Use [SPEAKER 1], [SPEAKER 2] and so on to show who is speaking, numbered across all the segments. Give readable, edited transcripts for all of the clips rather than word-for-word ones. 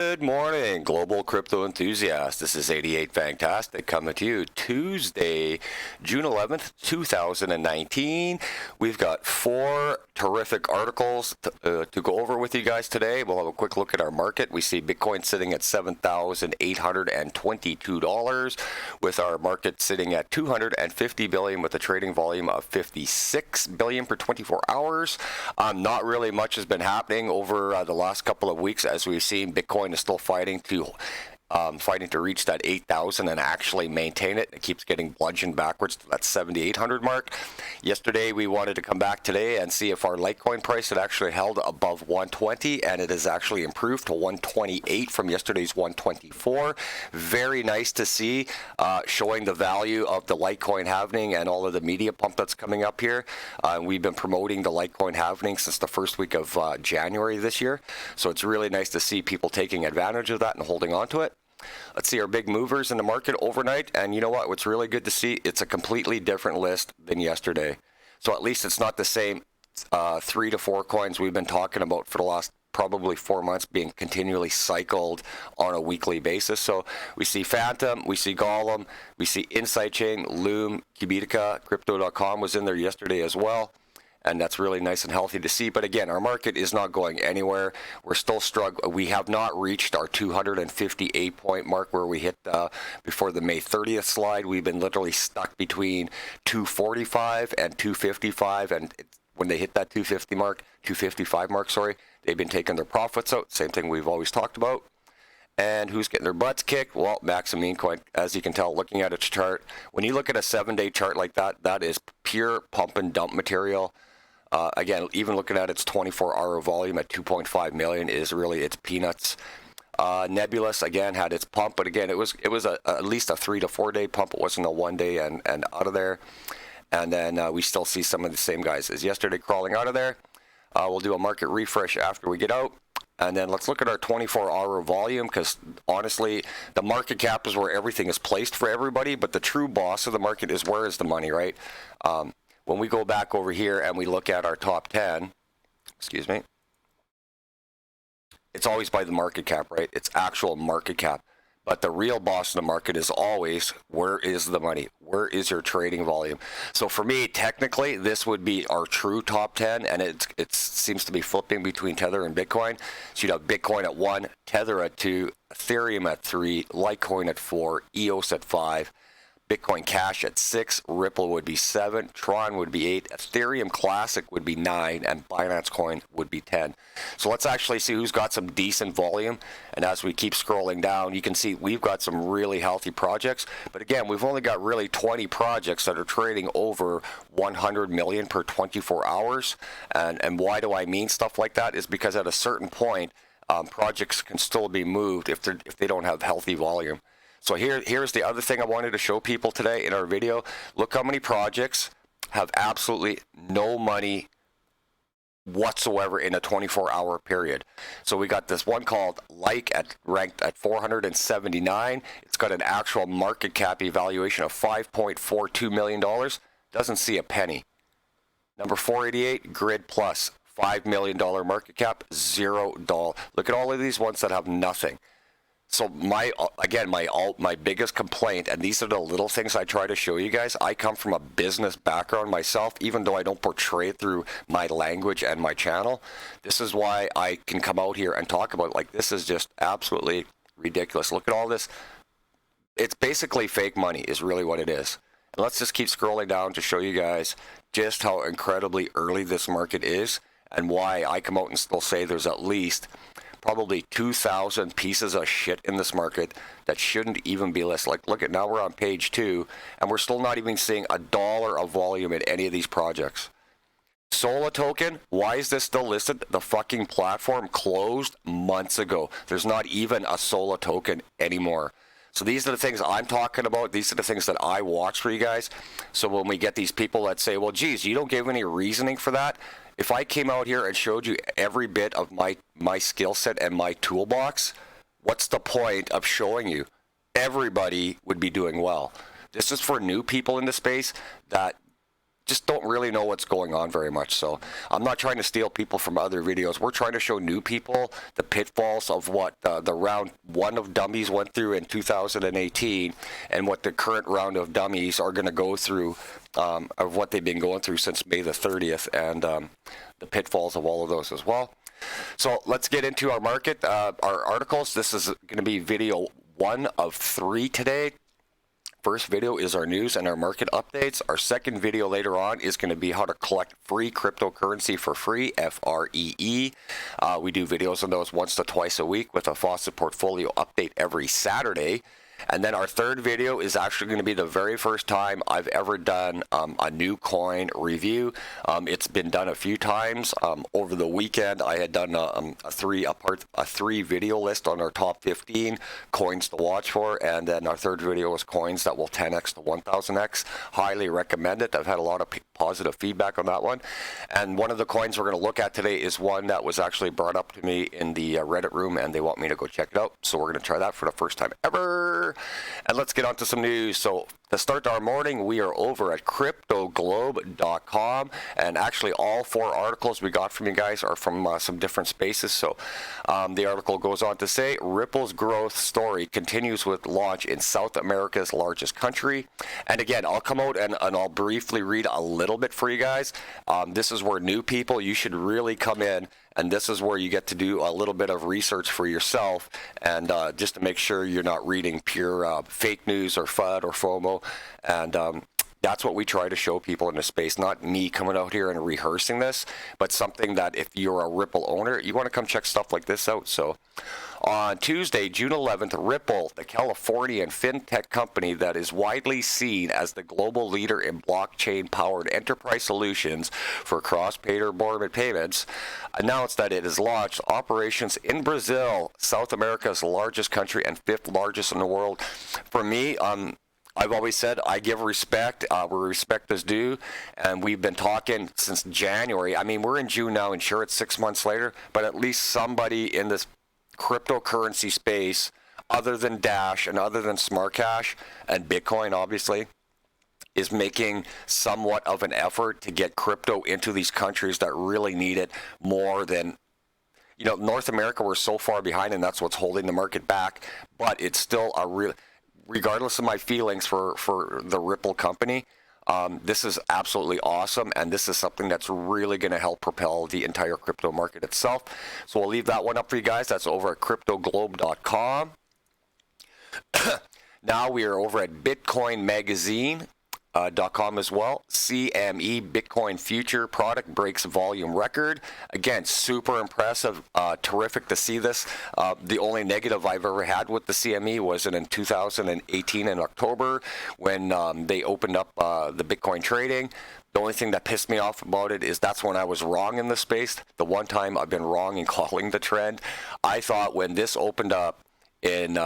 [SPEAKER 1] Good morning, global crypto enthusiasts. This is 88 Fantastic coming to you Tuesday, June 11th, 2019. We've got 4 terrific articles to go over with you guys today. We'll have a quick look at our market. We see Bitcoin sitting at $7,822 with our market sitting at $250 billion with a trading volume of $56 billion per 24 hours. Not really much has been happening over the last couple of weeks as we've seen Bitcoin is still fighting to reach that 8,000 and actually maintain it. It keeps getting bludgeoned backwards to that 7,800 mark. Yesterday, we wanted to come back today and see if our Litecoin price had actually held above 120, and it has actually improved to 128 from yesterday's 124. Very nice to see, showing the value of the Litecoin halvening and all of the media pump that's coming up here. We've been promoting the Litecoin halvening since the first week of January this year, so it's really nice to see people taking advantage of that and holding on to it. Let's see our big movers in the market overnight, and you know what? What's really good to see, it's a completely different list than yesterday. So at least it's not the same 3 to 4 coins we've been talking about for the last probably 4 months being continually cycled on a weekly basis. So we see Phantom, we see Golem, we see Insight Chain, Loom, Cubitica, Crypto.com was in there yesterday as well. And that's really nice and healthy to see. But again, our market is not going anywhere. We're still struggling. We have not reached our 258 point mark where we hit before the May 30th slide. We've been literally stuck between 245 and 255. And when they hit that 255 mark, they've been taking their profits out. Same thing we've always talked about. And who's getting their butts kicked? Well, Maximine Coin, as you can tell, looking at its chart. When you look at a 7-day chart like that, that is pure pump and dump material. Again, even looking at its 24-hour volume at 2.5 million is really it's peanuts. Nebulous again had its pump, but again it was at least a 3 to 4 day pump. It wasn't a 1 day and out of there. And then we still see some of the same guys as yesterday crawling out of there. We'll do a market refresh after we get out. And then let's look at our 24-hour volume, because honestly, the market cap is where everything is placed for everybody, but the true boss of the market is where is the money, right? When we go back over here and we look at our top 10, excuse me, it's always by the market cap, right? It's actual market cap. But the real boss of the market is always, where is the money? Where is your trading volume? So for me, technically, this would be our true top 10, and it seems to be flipping between Tether and Bitcoin. So you'd have Bitcoin at 1, Tether at 2, Ethereum at 3, Litecoin at 4, EOS at 5, Bitcoin Cash at 6, Ripple would be 7, Tron would be 8, Ethereum Classic would be 9, and Binance Coin would be 10. So let's actually see who's got some decent volume. And as we keep scrolling down, you can see we've got some really healthy projects. But again, we've only got really 20 projects that are trading over 100 million per 24 hours. And why do I mean stuff like that? Is because at a certain point, projects can still be moved if they don't have healthy volume. So here's the other thing I wanted to show people today in our video. Look how many projects have absolutely no money whatsoever in a 24-hour period. So we got this one called ranked at 479. It's got an actual market cap evaluation of $5.42 million. Doesn't see a penny. Number 488, Grid Plus, $5 million market cap, $0. Look at all of these ones that have nothing. So my biggest complaint, and these are the little things I try to show you guys, I come from a business background myself, even though I don't portray it through my language and my channel. This is why I can come out here and talk about it. Like, this is just absolutely ridiculous. Look at all this. It's basically fake money is really what it is. And let's just keep scrolling down to show you guys just how incredibly early this market is and why I come out and still say there's at least probably 2,000 pieces of shit in this market that shouldn't even be listed. Like, look at, now we're on page 2, and we're still not even seeing $1 of volume in any of these projects. Sola token, why is this still listed? The fucking platform closed months ago. There's not even a Sola token anymore. So these are the things I'm talking about. These are the things that I watch for you guys. So when we get these people that say, well, geez, you don't give any reasoning for that. If I came out here and showed you every bit of my skill set and my toolbox, what's the point of showing you? Everybody would be doing well. This is for new people in the space that just don't really know what's going on very much. So I'm not trying to steal people from other videos. We're trying to show new people the pitfalls of what the round one of dummies went through in 2018 and what the current round of dummies are going to go through, of what they've been going through since May the 30th, and the pitfalls of all of those as well. So let's get into our market, our articles. This is going to be video 1 of 3 today. First video is our news and our market updates. Our second video later on is going to be how to collect free cryptocurrency for free, FREE. We do videos on those once to twice a week with a Faucet portfolio update every Saturday. And then our third video is actually going to be the very first time I've ever done a new coin review. It's been done a few times. Over the weekend, I had done a three video list on our top 15 coins to watch for, and then our third video was coins that will 10x to 1000x. Highly recommend it. I've had a lot of positive feedback on that one. And one of the coins we're going to look at today is one that was actually brought up to me in the Reddit room, and they want me to go check it out. So we're going to try that for the first time ever. And let's get on to some news. So to start our morning, we are over at cryptoglobe.com, and actually all 4 articles we got from you guys are from some different spaces. So the article goes on to say, Ripple's growth story continues with launch in South America's largest country. And again, I'll come out and I'll briefly read a little bit for you guys. This is where new people, you should really come in, and this is where you get to do a little bit of research for yourself, and just to make sure you're not reading pure fake news or FUD or FOMO. And that's what we try to show people in the space, not me coming out here and rehearsing this, but something that if you're a Ripple owner, you want to come check stuff like this out. So on Tuesday, June 11th, Ripple, the Californian fintech company that is widely seen as the global leader in blockchain-powered enterprise solutions for cross-border payments, announced that it has launched operations in Brazil, South America's largest country and 5th largest in the world. For me, I've always said I give respect where respect is due, and we've been talking since January. I mean, we're in June now, and sure, it's 6 months later, but at least somebody in this cryptocurrency space, other than Dash and other than Smart Cash and Bitcoin, obviously, is making somewhat of an effort to get crypto into these countries that really need it more than, you know, North America. We're so far behind, and that's what's holding the market back, but it's still a real, regardless of my feelings for the Ripple company, this is absolutely awesome, and this is something that's really going to help propel the entire crypto market itself. So we'll leave that one up for you guys. That's over at cryptoglobe.com. Now we are over at Bitcoin Magazine. .com as well. CME Bitcoin future product breaks volume record. Again, super impressive. Terrific to see this. The only negative I've ever had with the CME was in 2018 in October when they opened up the Bitcoin trading. The only thing that pissed me off about it is that's when I was wrong in the space. The one time I've been wrong in calling the trend. I thought when this opened up in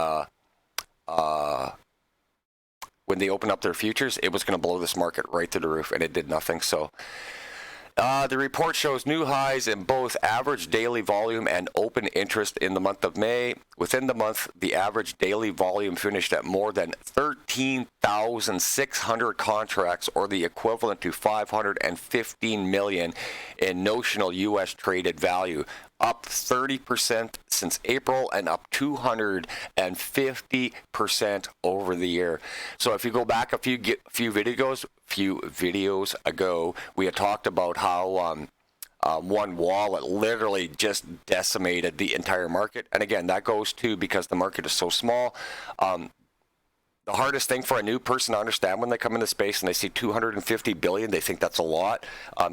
[SPEAKER 1] when they opened up their futures, it was going to blow this market right to the roof, and it did nothing. So the report shows new highs in both average daily volume and open interest in the month of May. Within the month, the average daily volume finished at more than 13,600 contracts, or the equivalent to 515 million in notional U.S. traded value, up 30% since April and up 250% over the year. So if you go back a few videos ago, we had talked about how one wallet literally just decimated the entire market. And again, that goes to because the market is so small. The hardest thing for a new person to understand when they come into space and they see 250 billion, they think that's a lot.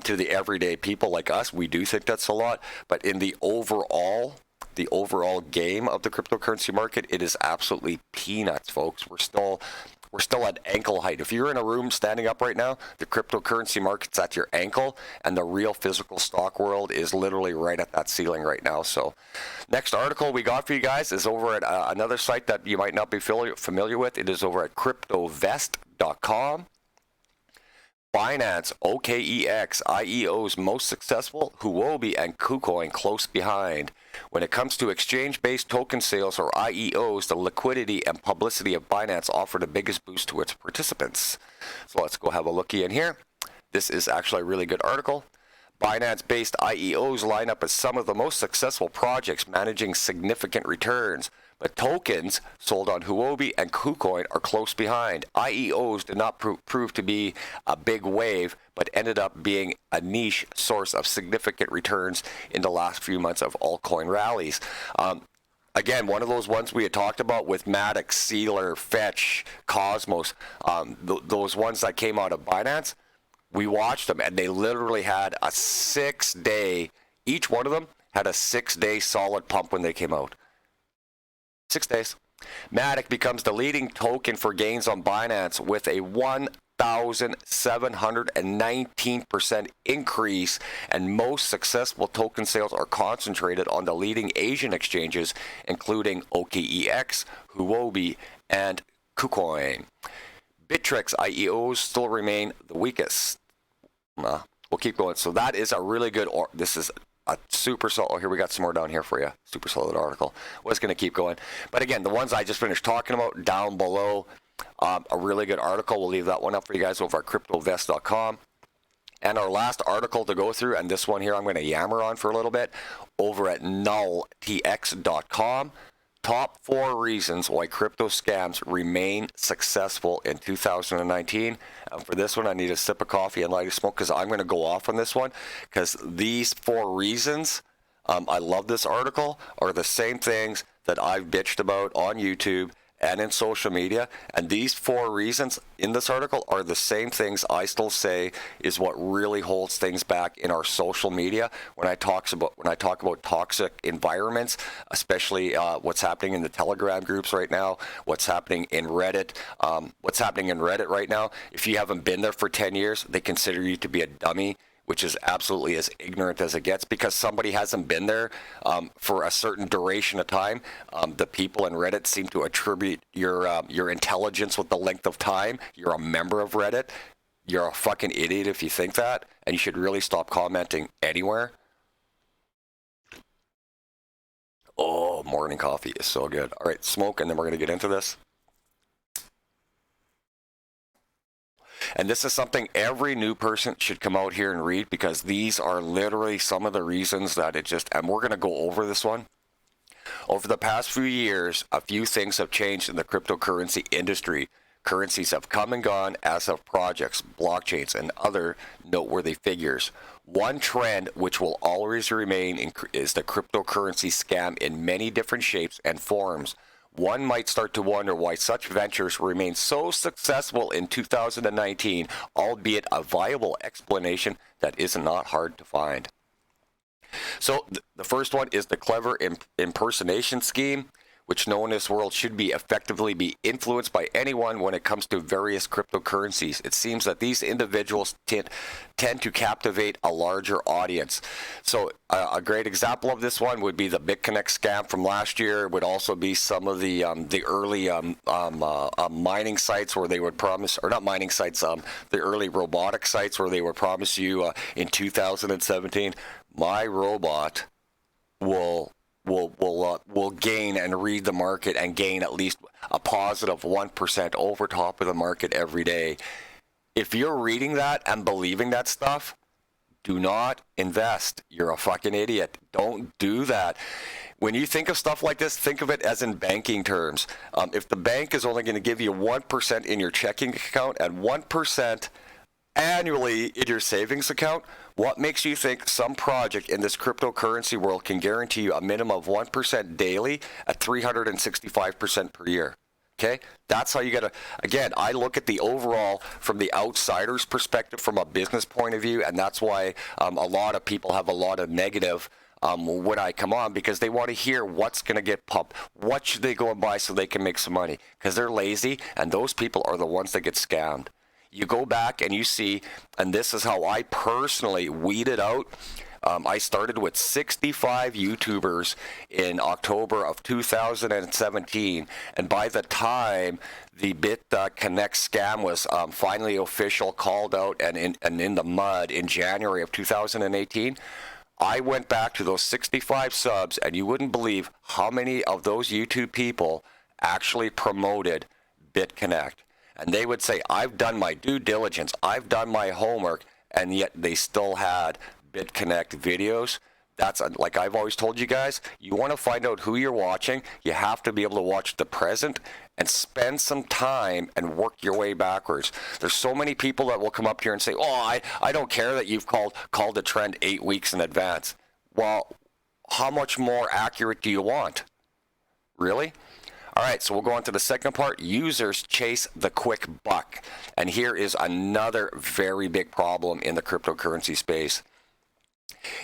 [SPEAKER 1] To the everyday people like us, we do think that's a lot. But in the overall game of the cryptocurrency market, it is absolutely peanuts, folks. We're still at ankle height. If you're in a room standing up right now, the cryptocurrency market's at your ankle, and the real physical stock world is literally right at that ceiling right now. So next article we got for you guys is over at another site that you might not be familiar with. It is over at cryptovest.com. Binance, OKEX, IEO's most successful, Huobi and KuCoin close behind. When it comes to exchange-based token sales, or IEOs, the liquidity and publicity of Binance offer the biggest boost to its participants. So let's go have a looky in here. This is actually a really good article. Binance-based IEOs line up as some of the most successful projects managing significant returns, but tokens sold on Huobi and KuCoin are close behind. IEOs did not prove to be a big wave, but ended up being a niche source of significant returns in the last few months of altcoin rallies. Again, one of those ones we had talked about with Matic, Sealer, Fetch, Cosmos, those ones that came out of Binance, we watched them, and they literally had a 6-day, each one of them had a 6-day solid pump when they came out. 6 days. Matic becomes the leading token for gains on Binance with a 1,719% increase, and most successful token sales are concentrated on the leading Asian exchanges, including OKEX, Huobi, and KuCoin. Bittrex IEOs still remain the weakest. We'll keep going. So that is a really good, this is a super solid, oh, here we got some more down here for you. Super solid article. Was going to keep going. But again, the ones I just finished talking about down below, a really good article. We'll leave that one up for you guys over at cryptovest.com. And our last article to go through, and this one here I'm going to yammer on for a little bit, over at nulltx.com. Top 4 reasons why crypto scams remain successful in 2019. For this one, I need a sip of coffee and light a smoke because I'm going to go off on this one, because these 4 reasons, I love this article, are the same things that I've bitched about on YouTube and in social media. And these 4 reasons in this article are the same things I still say is what really holds things back in our social media when I talk about toxic environments, especially what's happening in the Telegram groups right now, what's happening in Reddit. What's happening in Reddit right now, if you haven't been there for 10 years, they consider you to be a dummy, which is absolutely as ignorant as it gets, because somebody hasn't been there for a certain duration of time. The people in Reddit seem to attribute your intelligence with the length of time. You're a member of Reddit. You're a fucking idiot if you think that, and you should really stop commenting anywhere. Oh, morning coffee is so good. All right, smoke, and then we're going to get into this. And this is something every new person should come out here and read, because these are literally some of the reasons that it just, and we're going to go over this one. Over the past few years, a few things have changed in the cryptocurrency industry. Currencies have come and gone, as have projects, blockchains, and other noteworthy figures. One trend which will always remain is the cryptocurrency scam in many different shapes and forms. One might start to wonder why such ventures remain so successful in 2019, albeit a viable explanation that is not hard to find. So the first one is the clever impersonation scheme, which no one in this world should be effectively be influenced by anyone when it comes to various cryptocurrencies. It seems that these individuals tend to captivate a larger audience. So a great example of this one would be the BitConnect scam from last year. It would also be some of the early mining sites where they would promise, or not mining sites, the early robotic sites where they would promise you in 2017, my robot will gain and read the market and gain at least a positive 1% over top of the market every day. If you're reading that and believing that stuff, do not invest. You're a fucking idiot. Don't do that. When you think of stuff like this, think of it as in banking terms. If the bank is only going to give you 1% in your checking account and 1% annually in your savings account, what makes you think some project in this cryptocurrency world can guarantee you a minimum of 1% daily at 365% per year? Okay, that's how you got to, again, I look at the overall from the outsider's perspective, from a business point of view, and that's why a lot of people have a lot of negative when I come on, because they want to hear what's going to get pumped, what should they go and buy so they can make some money, because they're lazy, and those people are the ones that get scammed. You go back and you see, and this is how I personally weeded out. I started with 65 YouTubers in October of 2017, and by the time the BitConnect scam was finally official, called out, and in the mud in January of 2018, I went back to those 65 subs, and you wouldn't believe how many of those YouTube people actually promoted BitConnect. And they would say, I've done my due diligence, I've done my homework, and yet they still had BitConnect videos. That's like I've always told you guys, you want to find out who you're watching. You have to be able to watch the present and spend some time and work your way backwards. There's so many people that will come up here and say, oh, I don't care that you've called a trend 8 weeks in advance. Well, how much more accurate do you want? Really? All right, so we'll go on to the second part. Users chase the quick buck. And here is another very big problem in the cryptocurrency space.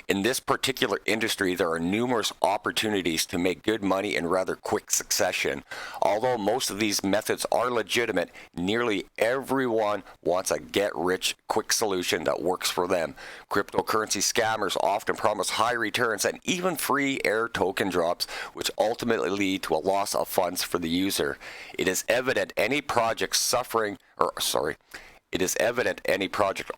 [SPEAKER 1] In this particular industry, there are numerous opportunities to make good money in rather quick succession. Although most of these methods are legitimate, nearly everyone wants a get-rich-quick solution that works for them. Cryptocurrency scammers often promise high returns and even free air token drops, which ultimately lead to a loss of funds for the user. It is evident any project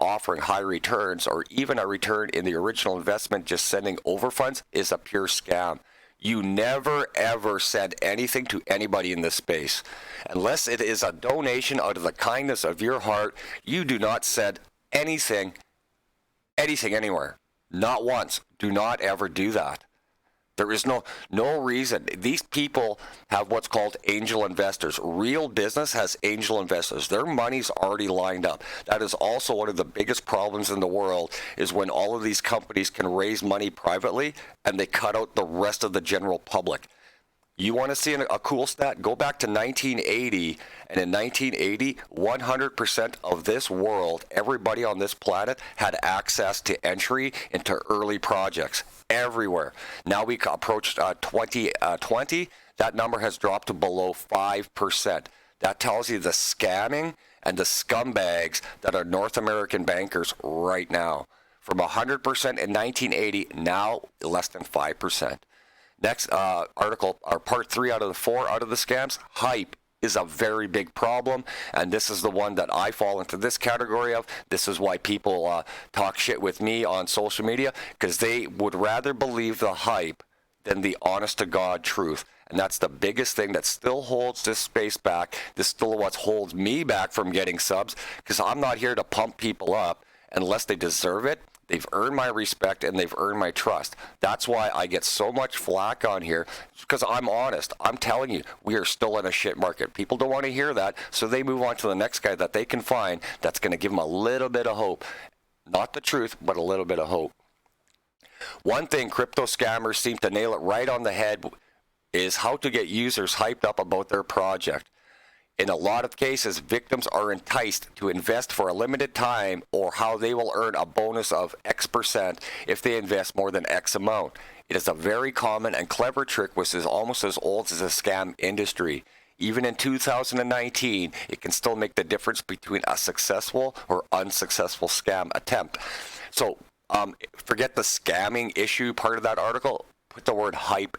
[SPEAKER 1] offering high returns or even a return in the original investment just sending over funds is a pure scam. You never ever send anything to anybody in this space. Unless it is a donation out of the kindness of your heart, you do not send anything anywhere. Not once. Do not ever do that. There is no reason. These people have what's called angel investors. Real business has angel investors. Their money's already lined up. That is also one of the biggest problems in the world, is when all of these companies can raise money privately and they cut out the rest of the general public. You want to see a cool stat? Go back to 1980, and in 1980, 100% of this world, everybody on this planet, had access to entry into early projects everywhere. Now we approached 2020, that number has dropped to below 5%. That tells you the scamming and the scumbags that are North American bankers right now. From 100% in 1980, now less than 5%. Next article, or part 3 out of the 4 out of the scams, hype is a very big problem, and this is the one that I fall into this category of. This is why people talk shit with me on social media, because they would rather believe the hype than the honest-to-God truth. And that's the biggest thing that still holds this space back. This is still what holds me back from getting subs, because I'm not here to pump people up unless they deserve it. They've earned my respect and they've earned my trust. That's why I get so much flack on here, because I'm honest. I'm telling you, we are still in a shit market. People don't want to hear that, so they move on to the next guy that they can find that's going to give them a little bit of hope. Not the truth, but a little bit of hope. One thing crypto scammers seem to nail it right on the head is how to get users hyped up about their project. In a lot of cases, victims are enticed to invest for a limited time, or how they will earn a bonus of X% if they invest more than X amount. It is a very common and clever trick which is almost as old as the scam industry. Even in 2019, it can still make the difference between a successful or unsuccessful scam attempt. So forget the scamming issue part of that article. Put the word hype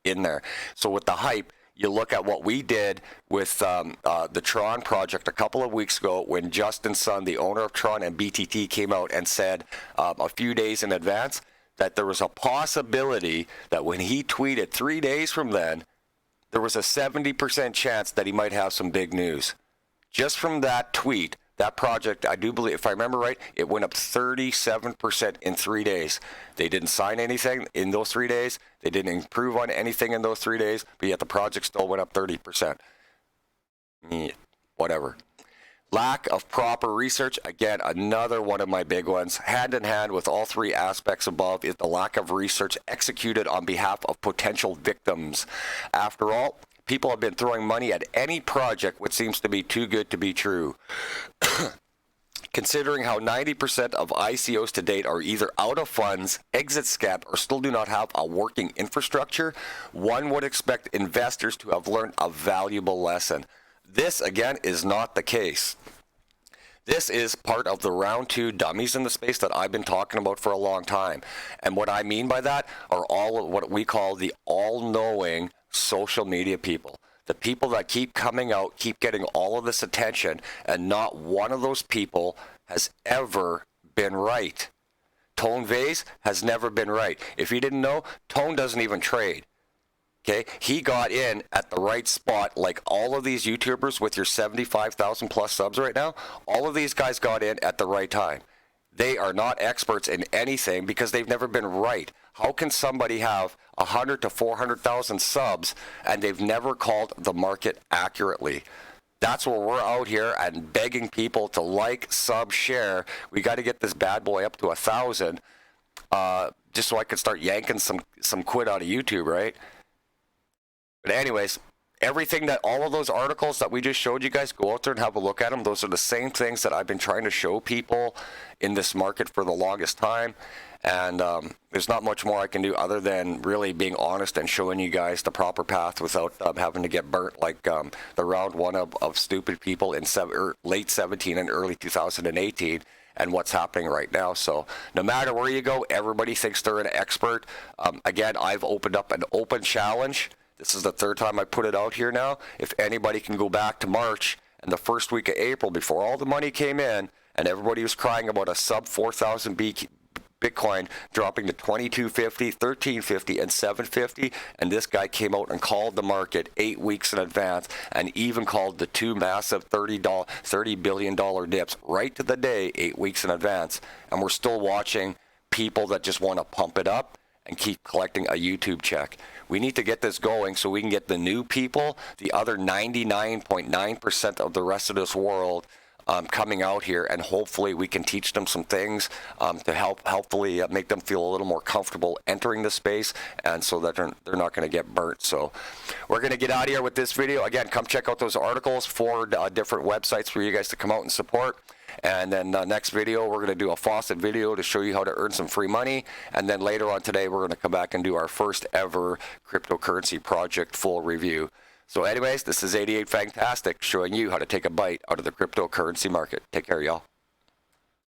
[SPEAKER 1] in there. So with the hype, you look at what we did with the Tron project a couple of weeks ago, when Justin Sun, the owner of Tron and BTT, came out and said a few days in advance that there was a possibility that when he tweeted 3 days from then, there was a 70% chance that he might have some big news. Just from that tweet, that project, I do believe, if I remember right, it went up 37% in 3 days. They didn't sign anything in those 3 days. They didn't improve on anything in those 3 days, but yet the project still went up 30%. Whatever. Lack of proper research, again, another one of my big ones. Hand in hand with all 3 aspects above is the lack of research executed on behalf of potential victims. After all, people have been throwing money at any project which seems to be too good to be true. Considering how 90% of ICOs to date are either out of funds, exit scammed, or still do not have a working infrastructure, one would expect investors to have learned a valuable lesson. This, again, is not the case. This is part of the round 2 dummies in the space that I've been talking about for a long time. And what I mean by that are all of what we call the all-knowing social media people. The people that keep coming out, keep getting all of this attention, and not one of those people has ever been right. Tone Vase has never been right. If you didn't know, Tone doesn't even trade. Okay, he got in at the right spot, like all of these YouTubers with your 75,000 plus subs right now. All of these guys got in at the right time. They are not experts in anything because they've never been right. How can somebody have 100 to 400,000 subs and they've never called the market accurately? That's where we're out here and begging people to like, sub, share. We got to get this bad boy up to 1,000, just so I can start yanking some quid out of YouTube, right? But anyways, everything that, all of those articles that we just showed you guys, go out there and have a look at them. Those are the same things that I've been trying to show people in this market for the longest time. And there's not much more I can do other than really being honest and showing you guys the proper path without having to get burnt like the round one of stupid people in late 17 and early 2018 and what's happening right now. So no matter where you go, everybody thinks they're an expert. Again, I've opened up an open challenge. This is the third time I put it out here now. If anybody can go back to March and the first week of April before all the money came in and everybody was crying about a sub 4,000 Bitcoin dropping to 2250, 1350, and 750, and this guy came out and called the market 8 weeks in advance and even called the two massive $30 billion dips right to the day 8 weeks in advance. And we're still watching people that just want to pump it up and keep collecting a YouTube check. We need to get this going so we can get the new people, the other 99.9% of the rest of this world, coming out here, and hopefully we can teach them some things to hopefully make them feel a little more comfortable entering the space, and so that they're not going to get burnt. So we're going to get out of here with this video. Again, come check out those articles, 4 different websites for you guys to come out and support. And then next video, we're going to do a faucet video to show you how to earn some free money. And then later on today, we're going to come back and do our first ever cryptocurrency project full review. So anyways, this is 88 Fantastic showing you how to take a bite out of the cryptocurrency market. Take care, y'all.